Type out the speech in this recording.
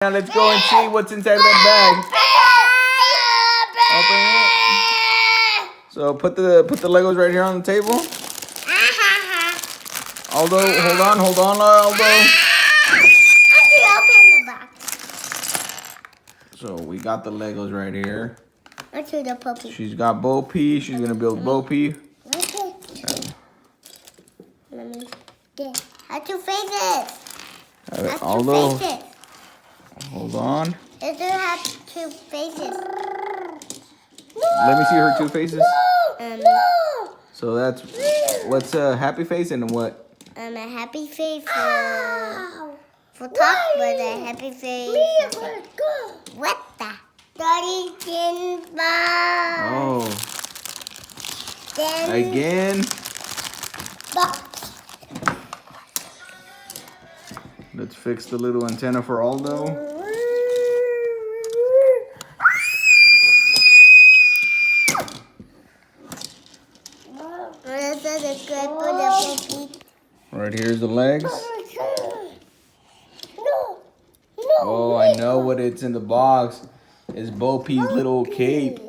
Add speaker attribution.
Speaker 1: Now let's go and see what's inside of that bag. Open it. So put the Legos right here on the table. Aldo, hold on, Aldo.
Speaker 2: Open the box.
Speaker 1: So we got the Legos right here.
Speaker 2: Let's do the puppy.
Speaker 1: She's got Bo Peep. She's gonna build Bo Peep.
Speaker 2: Okay. Let me get. How to faces?
Speaker 1: Aldo, hold on.
Speaker 2: It does have two faces.
Speaker 1: Let me see her two faces.
Speaker 2: No.
Speaker 1: So that's what's a happy face and what?
Speaker 2: A happy face for top, but a happy face. What the? Daddy didn't buy.
Speaker 1: Oh.
Speaker 2: Then
Speaker 1: Again. Let's fix the little antenna for Aldo. Right here's the legs. Oh, I know what it's in the box. It's Bo Peep's little cape.